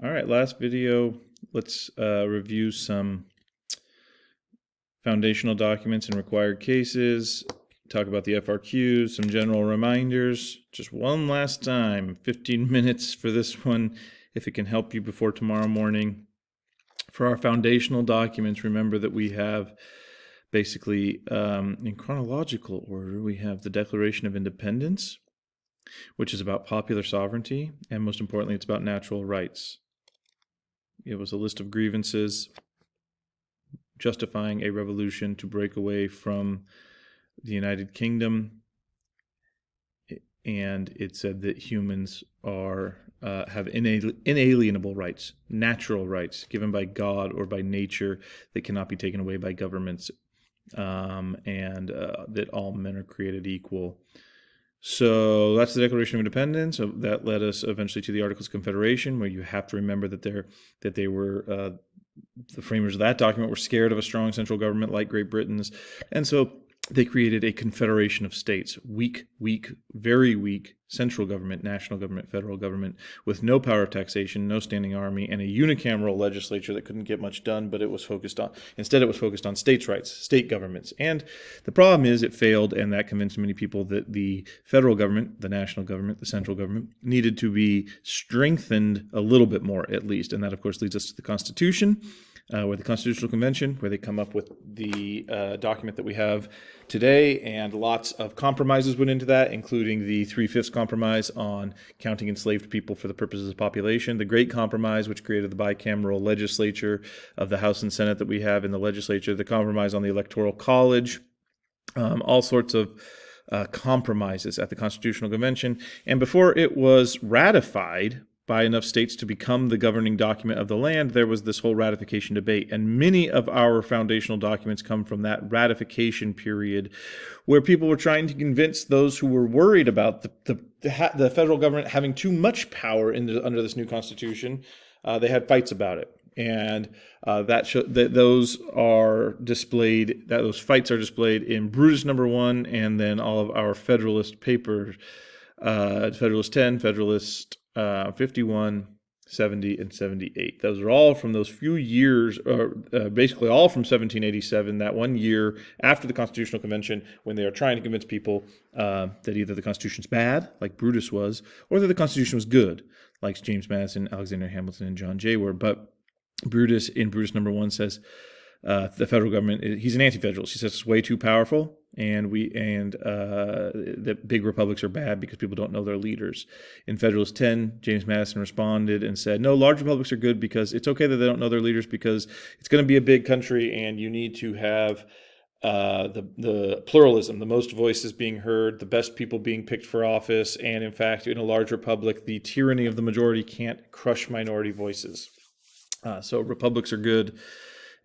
All right, last video, let's review some foundational documents and required cases, talk about the FRQs, some general reminders. Just one last time, 15 minutes for this one, if it can help you before tomorrow morning. For our foundational documents, remember that we have basically, in chronological order, we have the Declaration of Independence, which is about popular sovereignty, and most importantly, it's about natural rights. It was a list of grievances justifying a revolution to break away from the United Kingdom, and it said that humans have inalienable rights, natural rights given by God or by nature that cannot be taken away by governments, and that all men are created equal. So that's the Declaration of Independence. So that led us eventually to the Articles of Confederation, where you have to remember that they were the framers of that document were scared of a strong central government like Great Britain's, and so they created a confederation of states, weak, very weak central government, national government, federal government, with no power of taxation, no standing army, and a unicameral legislature that couldn't get much done, but it was focused on states' rights, state governments. And the problem is it failed, and that convinced many people that the federal government, the national government, the central government, needed to be strengthened a little bit more, at least. And that, of course, leads us to the Constitution, where the Constitutional Convention, where they come up with the document that we have today, and lots of compromises went into that, including the 3/5 compromise on counting enslaved people for the purposes of population, the Great Compromise, which created the bicameral legislature of the House and Senate that we have in the legislature, the compromise on the Electoral College, all sorts of compromises at the Constitutional Convention. And before it was ratified by enough states to become the governing document of the land, there was this whole ratification debate. And many of our foundational documents come from that ratification period, where people were trying to convince those who were worried about the federal government having too much power under this new constitution. They had fights about it. And those fights are displayed in Brutus #1, and then all of our Federalist papers, Federalist 10, Federalist 51, 70, and 78. Those are all from those few years, basically all from 1787, that 1 year after the Constitutional Convention, when they are trying to convince people that either the Constitution's bad, like Brutus was, or that the Constitution was good, like James Madison, Alexander Hamilton, and John Jay were. But Brutus, in Brutus #1, says the federal government, he's an anti-federalist. He says it's way too powerful, and that big republics are bad because people don't know their leaders. In Federalist 10, James Madison responded and said, no, large republics are good because it's okay that they don't know their leaders, because it's going to be a big country and you need to have the pluralism, the most voices being heard, the best people being picked for office. And in fact, in a large republic, the tyranny of the majority can't crush minority voices. So republics are good.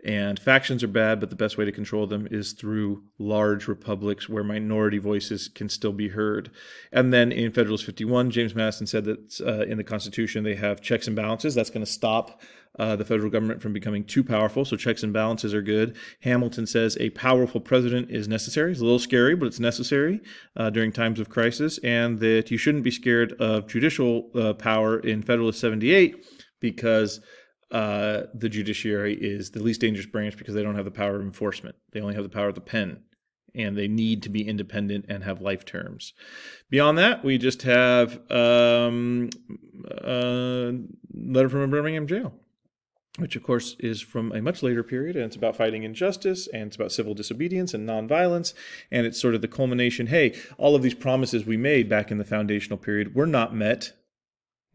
And factions are bad, but the best way to control them is through large republics where minority voices can still be heard. And then in Federalist 51, James Madison said that in the Constitution they have checks and balances. That's going to stop the federal government from becoming too powerful. So checks and balances are good. Hamilton says a powerful president is necessary. It's a little scary, but it's necessary during times of crisis. And that you shouldn't be scared of judicial power in Federalist 78, because the judiciary is the least dangerous branch because they don't have the power of enforcement. They only have the power of the pen, and they need to be independent and have life terms. Beyond that, we just have a letter from a Birmingham jail, which of course is from a much later period, and it's about fighting injustice, and it's about civil disobedience and nonviolence, and it's sort of the culmination. Hey, all of these promises we made back in the foundational period were not met.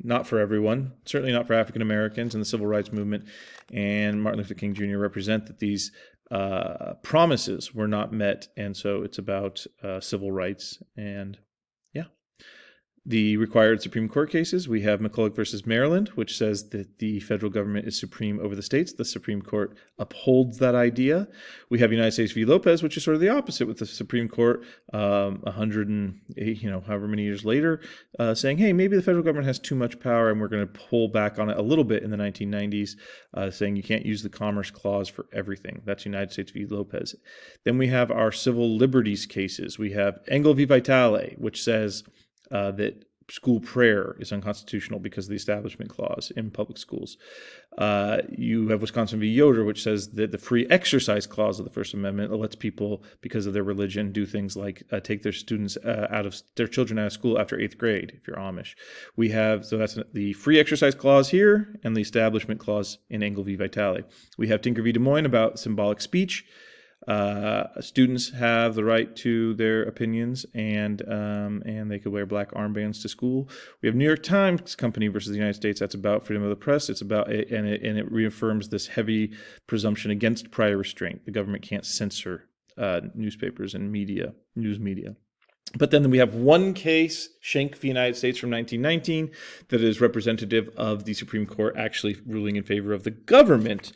Not for everyone, certainly not for African Americans, and the civil rights movement and Martin Luther King Jr. represent that these promises were not met. And so it's about civil rights. And yeah. The required Supreme Court cases, we have McCulloch versus Maryland, which says that the federal government is supreme over the states. The Supreme Court upholds that idea. We have United States v. Lopez, which is sort of the opposite, with the Supreme Court 108, however many years later, saying, hey, maybe the federal government has too much power and we're going to pull back on it a little bit in the 1990s, saying you can't use the Commerce Clause for everything. That's United States v. Lopez. Then we have our civil liberties cases. We have Engel v. Vitale, which says that school prayer is unconstitutional because of the Establishment Clause in public schools. You have Wisconsin v. Yoder, which says that the free exercise clause of the First Amendment lets people, because of their religion, do things like take their children out of school after 8th grade, if you're Amish. So that's the free exercise clause here and the Establishment Clause in Engel v. Vitale. We have Tinker v. Des Moines about symbolic speech. Students have the right to their opinions, and they could wear black armbands to school. We have New York Times Company versus the United States. That's about freedom of the press. It's about and it reaffirms this heavy presumption against prior restraint. The government can't censor newspapers and news media. But then we have one case, Schenck v. United States from 1919, that is representative of the Supreme Court actually ruling in favor of the government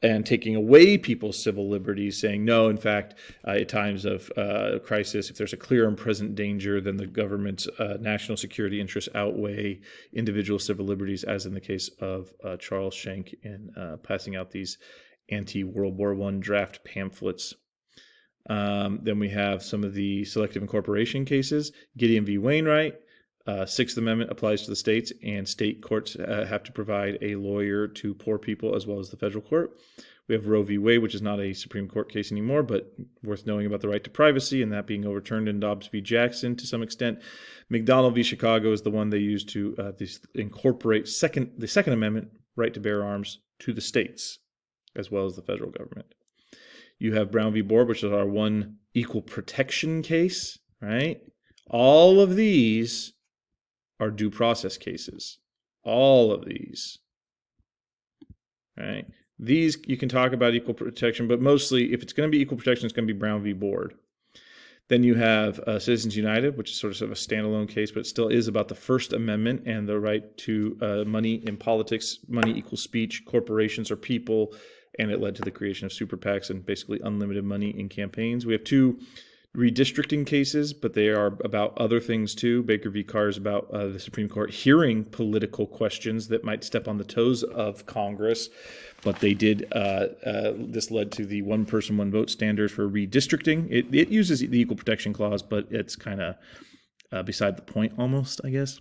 and taking away people's civil liberties, saying, no, in fact, at times of crisis, if there's a clear and present danger, then the government's national security interests outweigh individual civil liberties, as in the case of Charles Schenck in passing out these anti-World War I draft pamphlets. Then we have some of the selective incorporation cases. Gideon v. Wainwright. Sixth Amendment applies to the states, and state courts have to provide a lawyer to poor people as well as the federal court. We have Roe v. Wade, which is not a Supreme Court case anymore, but worth knowing about the right to privacy, and that being overturned in Dobbs v. Jackson to some extent. McDonald v. Chicago is the one they used to incorporate the Second Amendment right to bear arms to the states as well as the federal government. You have Brown v. Board, which is our one equal protection case, right? All of these are due process cases. All of these. Right? These, you can talk about equal protection, but mostly, if it's going to be equal protection, it's going to be Brown v. Board. Then you have Citizens United, which is sort of a standalone case, but it still is about the First Amendment and the right to money in politics. Money equals speech, corporations are people, and it led to the creation of super PACs and basically unlimited money in campaigns. We have two redistricting cases, but they are about other things too. Baker v. Carr is about the Supreme Court hearing political questions that might step on the toes of Congress, but they did. This led to the one person, one vote standard for redistricting. It uses the Equal Protection Clause, but it's kind of beside the point almost, I guess.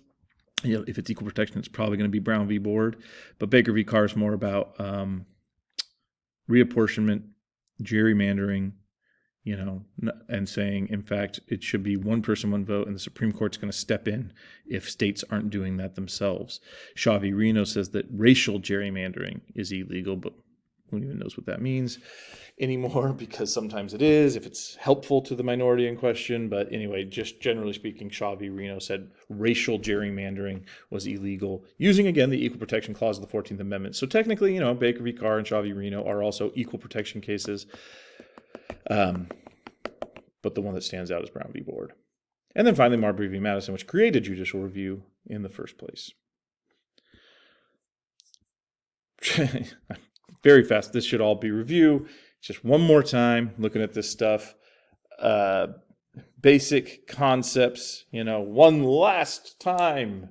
If it's equal protection, it's probably going to be Brown v. Board, but Baker v. Carr is more about reapportionment, gerrymandering, and saying, in fact, it should be one person, one vote, and the Supreme Court's going to step in if states aren't doing that themselves. Shaw v. Reno says that racial gerrymandering is illegal, but who even knows what that means anymore, because sometimes it is, if it's helpful to the minority in question. But anyway, just generally speaking, Shaw v. Reno said racial gerrymandering was illegal, using, again, the Equal Protection Clause of the 14th Amendment. So technically, Baker v. Carr and Shaw v. Reno are also equal protection cases. But the one that stands out is Brown v. Board. And then finally, Marbury v. Madison, which created judicial review in the first place. Very fast. This should all be review. Just one more time, looking at this stuff. Basic concepts, one last time.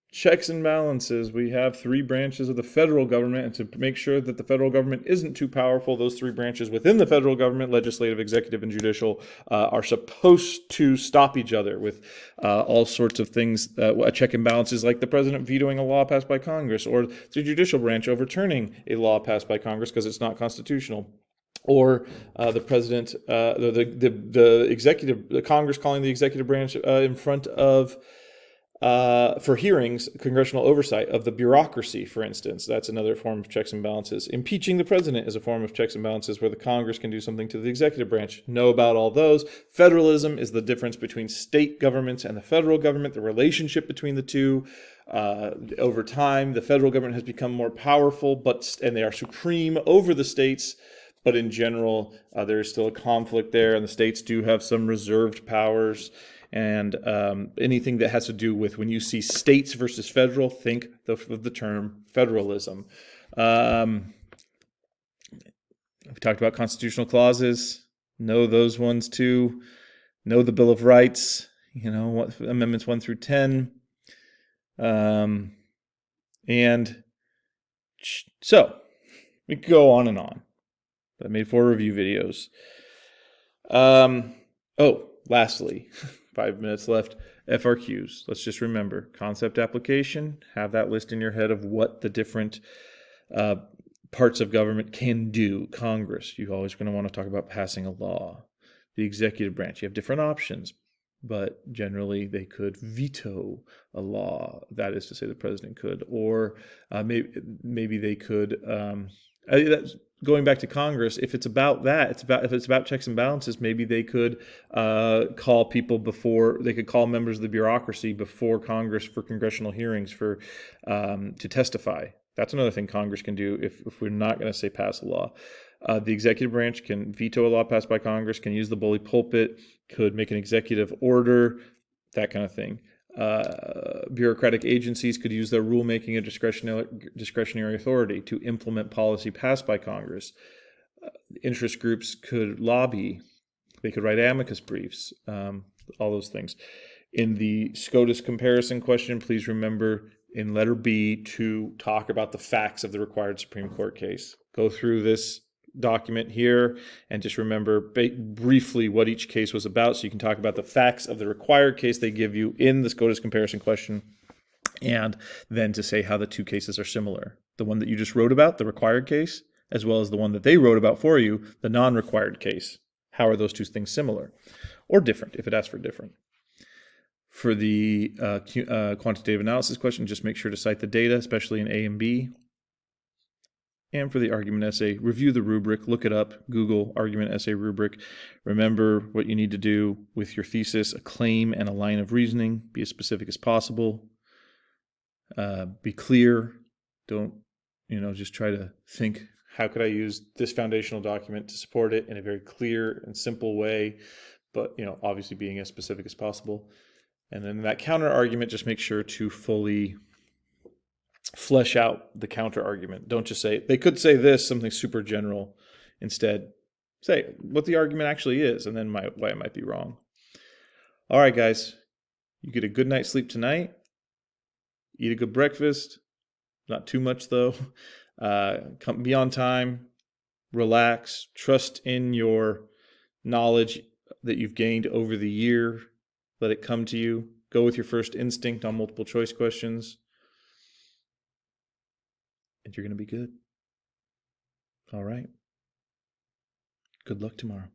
Checks and balances. We have three branches of the federal government, and to make sure that the federal government isn't too powerful, those three branches within the federal government, legislative, executive, and judicial, are supposed to stop each other with all sorts of things. A check and balances like the president vetoing a law passed by Congress, or the judicial branch overturning a law passed by Congress because it's not constitutional. Or the president, the executive, the Congress calling the executive branch in front of for hearings, congressional oversight of the bureaucracy, for instance. That's another form of checks and balances. Impeaching the president is a form of checks and balances where the Congress can do something to the executive branch. Know about all those. Federalism is the difference between state governments and the federal government, the relationship between the two. Over time, the federal government has become more powerful, and they are supreme over the states. But in general, there is still a conflict there, and the states do have some reserved powers. And anything that has to do with, when you see states versus federal, think of the term federalism. We talked about constitutional clauses. Know those ones too. Know the Bill of Rights. What Amendments 1 through 10. And so we could go on and on. But I made 4 review videos. Lastly, 5 minutes left. FRQs. Let's just remember concept application, have that list in your head of what the different parts of government can do. Congress, you're always going to want to talk about passing a law. The executive branch, you have different options, but generally they could veto a law. That is to say, the president could, or maybe they could. Going back to Congress, if it's about that, if it's about checks and balances, maybe they could call people before, they could call members of the bureaucracy before Congress for congressional hearings to testify. That's another thing Congress can do if we're not going to say pass a law. The executive branch can veto a law passed by Congress, can use the bully pulpit, could make an executive order, that kind of thing. Bureaucratic agencies could use their rulemaking and discretionary authority to implement policy passed by Congress. Interest groups could lobby. They could write amicus briefs, all those things. In the SCOTUS comparison question, please remember in letter B to talk about the facts of the required Supreme Court case. Go through this document here and just remember briefly what each case was about, so you can talk about the facts of the required case they give you in the SCOTUS comparison question, and then to say how the two cases are similar. The one that you just wrote about, the required case, as well as the one that they wrote about for you, the non-required case. How are those two things similar or different, if it asks for different? For the quantitative analysis question, just make sure to cite the data, especially in A and B. And for the argument essay, review the rubric, look it up, Google argument essay rubric. Remember what you need to do with your thesis, a claim and a line of reasoning. Be as specific as possible. Be clear. Don't, just try to think, how could I use this foundational document to support it in a very clear and simple way, but, obviously being as specific as possible. And then that counter argument, just make sure to fully flesh out the counter argument. Don't just say, they could say this, something super general. Instead, say what the argument actually is, and then why it might be wrong. All right, guys, you get a good night's sleep tonight. Eat a good breakfast. Not too much, though. Be on time. Relax. Trust in your knowledge that you've gained over the year. Let it come to you. Go with your first instinct on multiple choice questions. And you're going to be good. All right. Good luck tomorrow.